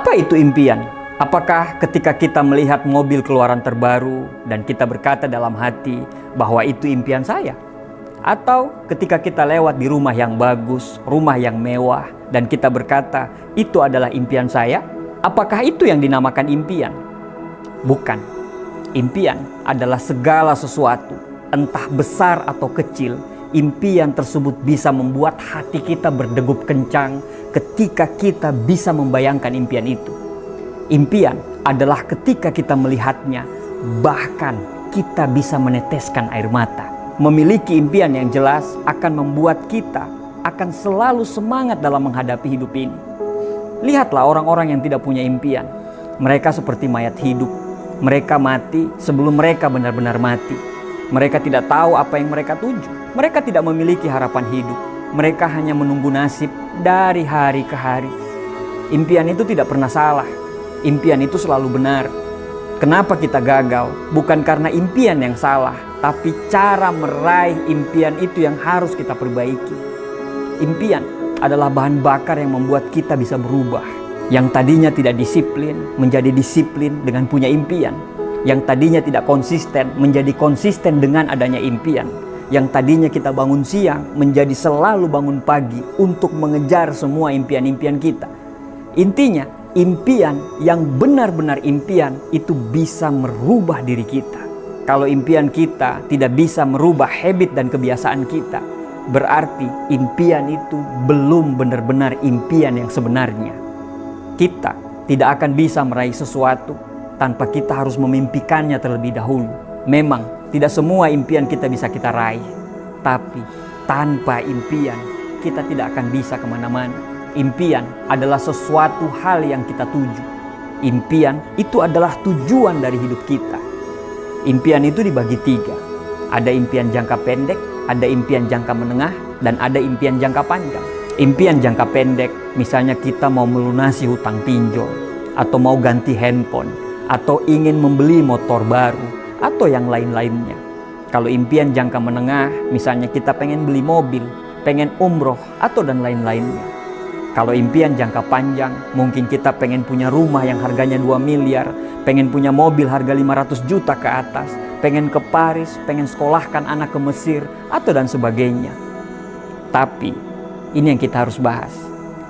Apa itu impian? Apakah ketika kita melihat mobil keluaran terbaru dan kita berkata dalam hati bahwa itu impian saya? Atau ketika kita lewat di rumah yang bagus, rumah yang mewah, dan kita berkata itu adalah impian saya? Apakah itu yang dinamakan impian? Bukan. Impian adalah segala sesuatu, entah besar atau kecil. Impian tersebut bisa membuat hati kita berdegup kencang ketika kita bisa membayangkan impian itu. Impian adalah ketika kita melihatnya, bahkan kita bisa meneteskan air mata. Memiliki impian yang jelas akan membuat kita akan selalu semangat dalam menghadapi hidup ini. Lihatlah orang-orang yang tidak punya impian. Mereka seperti mayat hidup. Mereka mati sebelum mereka benar-benar mati. Mereka tidak tahu apa yang mereka tuju. Mereka tidak memiliki harapan hidup. Mereka hanya menunggu nasib dari hari ke hari. Impian itu tidak pernah salah. Impian itu selalu benar. Kenapa kita gagal? Bukan karena impian yang salah, tapi cara meraih impian itu yang harus kita perbaiki. Impian adalah bahan bakar yang membuat kita bisa berubah. Yang tadinya tidak disiplin, menjadi disiplin dengan punya impian. Yang tadinya tidak konsisten, menjadi konsisten dengan adanya impian. Yang tadinya kita bangun siang, menjadi selalu bangun pagi untuk mengejar semua impian-impian kita. Intinya, impian yang benar-benar impian itu bisa merubah diri kita. Kalau impian kita tidak bisa merubah habit dan kebiasaan kita, berarti impian itu belum benar-benar impian yang sebenarnya. Kita tidak akan bisa meraih sesuatu tanpa kita harus memimpikannya terlebih dahulu. Memang tidak semua impian kita bisa kita raih, tapi tanpa impian kita tidak akan bisa kemana-mana. Impian adalah sesuatu hal yang kita tuju. Impian itu adalah tujuan dari hidup kita. Impian itu dibagi 3. Ada impian jangka pendek, ada impian jangka menengah, dan ada impian jangka panjang. Impian jangka pendek, misalnya kita mau melunasi hutang pinjol, atau mau ganti handphone, atau ingin membeli motor baru, atau yang lain-lainnya. Kalau impian jangka menengah, misalnya kita pengen beli mobil, pengen umroh, atau dan lain-lainnya. Kalau impian jangka panjang, mungkin kita pengen punya rumah yang harganya 2 miliar, pengen punya mobil harga 500 juta ke atas, pengen ke Paris, pengen sekolahkan anak ke Mesir, atau dan sebagainya. Tapi, ini yang kita harus bahas.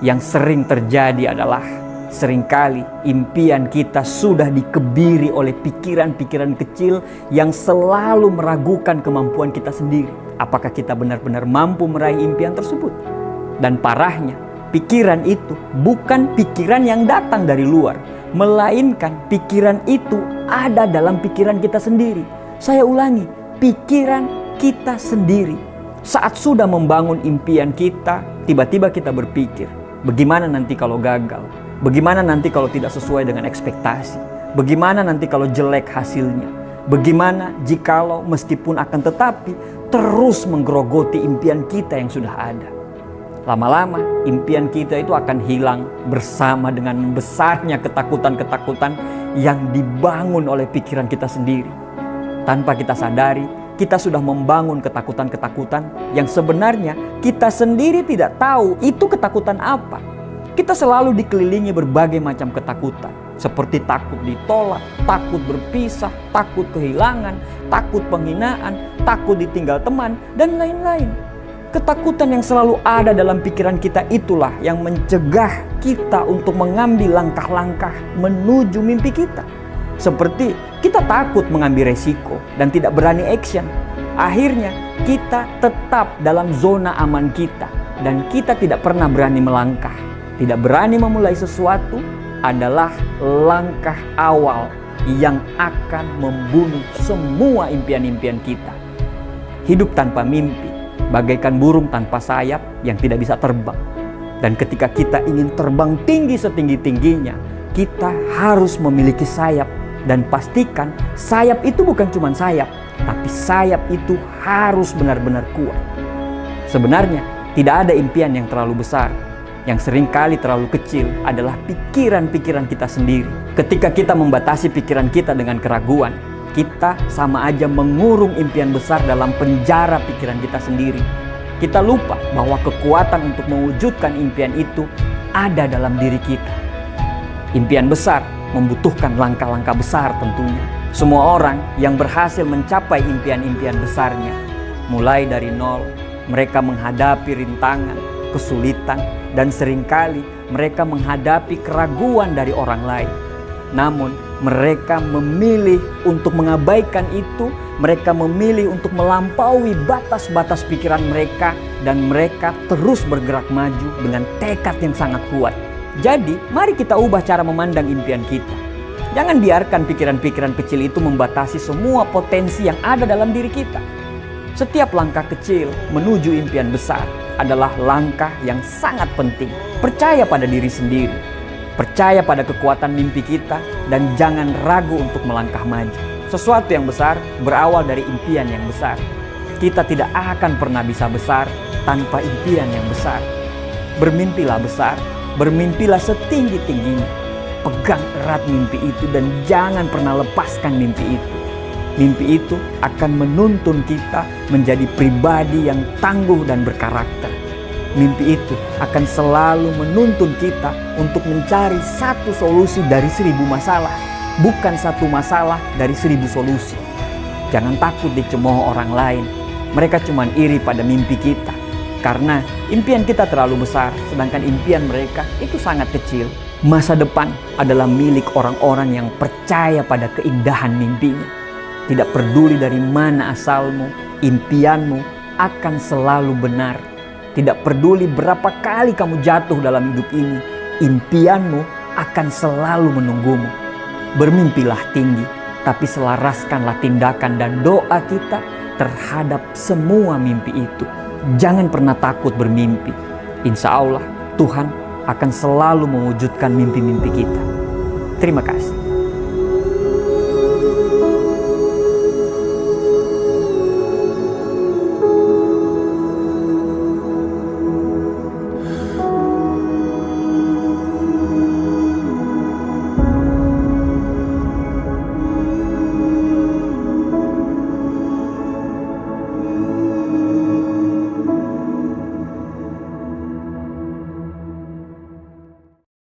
Yang sering terjadi adalah, seringkali impian kita sudah dikebiri oleh pikiran-pikiran kecil yang selalu meragukan kemampuan kita sendiri. Apakah kita benar-benar mampu meraih impian tersebut? Dan parahnya, pikiran itu bukan pikiran yang datang dari luar, melainkan pikiran itu ada dalam pikiran kita sendiri. Saya ulangi, pikiran kita sendiri. Saat sudah membangun impian kita, tiba-tiba kita berpikir, bagaimana nanti kalau gagal? Bagaimana nanti kalau tidak sesuai dengan ekspektasi? Bagaimana nanti kalau jelek hasilnya? Bagaimana jikalau meskipun akan tetapi terus menggerogoti impian kita yang sudah ada? Lama-lama impian kita itu akan hilang bersama dengan besarnya ketakutan-ketakutan yang dibangun oleh pikiran kita sendiri. Tanpa kita sadari, kita sudah membangun ketakutan-ketakutan yang sebenarnya kita sendiri tidak tahu itu ketakutan apa. Kita selalu dikelilingi berbagai macam ketakutan, seperti takut ditolak, takut berpisah, takut kehilangan, takut penghinaan, takut ditinggal teman, dan lain-lain. Ketakutan yang selalu ada dalam pikiran kita itulah yang mencegah kita untuk mengambil langkah-langkah menuju mimpi kita. Seperti kita takut mengambil resiko dan tidak berani action. Akhirnya kita tetap dalam zona aman kita dan kita tidak pernah berani melangkah. Tidak berani memulai sesuatu adalah langkah awal yang akan membunuh semua impian-impian kita. Hidup tanpa mimpi bagaikan burung tanpa sayap yang tidak bisa terbang. Dan ketika kita ingin terbang tinggi setinggi-tingginya, kita harus memiliki sayap. Dan pastikan sayap itu bukan cuma sayap, tapi sayap itu harus benar-benar kuat. Sebenarnya tidak ada impian yang terlalu besar. Yang seringkali terlalu kecil adalah pikiran-pikiran kita sendiri. Ketika kita membatasi pikiran kita dengan keraguan, kita sama aja mengurung impian besar dalam penjara pikiran kita sendiri. Kita lupa bahwa kekuatan untuk mewujudkan impian itu ada dalam diri kita. Impian besar membutuhkan langkah-langkah besar tentunya. Semua orang yang berhasil mencapai impian-impian besarnya, mulai dari nol, mereka menghadapi rintangan, kesulitan, dan seringkali mereka menghadapi keraguan dari orang lain. Namun, mereka memilih untuk mengabaikan itu. Mereka memilih untuk melampaui batas-batas pikiran mereka, dan mereka terus bergerak maju dengan tekad yang sangat kuat. Jadi, mari kita ubah cara memandang impian kita. Jangan biarkan pikiran-pikiran kecil itu membatasi semua potensi yang ada dalam diri kita. Setiap langkah kecil menuju impian besar adalah langkah yang sangat penting. Percaya pada diri sendiri, percaya pada kekuatan mimpi kita, dan jangan ragu untuk melangkah maju. Sesuatu yang besar berawal dari impian yang besar. Kita tidak akan pernah bisa besar tanpa impian yang besar. Bermimpilah besar, bermimpilah setinggi-tingginya. Pegang erat mimpi itu dan jangan pernah lepaskan mimpi itu. Mimpi itu akan menuntun kita menjadi pribadi yang tangguh dan berkarakter. Mimpi itu akan selalu menuntun kita untuk mencari satu solusi dari 1000 masalah, bukan satu masalah dari 1000 solusi. Jangan takut dicemooh orang lain. Mereka cuma iri pada mimpi kita. Karena impian kita terlalu besar, sedangkan impian mereka itu sangat kecil. Masa depan adalah milik orang-orang yang percaya pada keindahan mimpinya. Tidak peduli dari mana asalmu, impianmu akan selalu benar. Tidak peduli berapa kali kamu jatuh dalam hidup ini, impianmu akan selalu menunggumu. Bermimpilah tinggi, tapi selaraskanlah tindakan dan doa kita terhadap semua mimpi itu. Jangan pernah takut bermimpi. Insya Allah Tuhan akan selalu mewujudkan mimpi-mimpi kita. Terima kasih.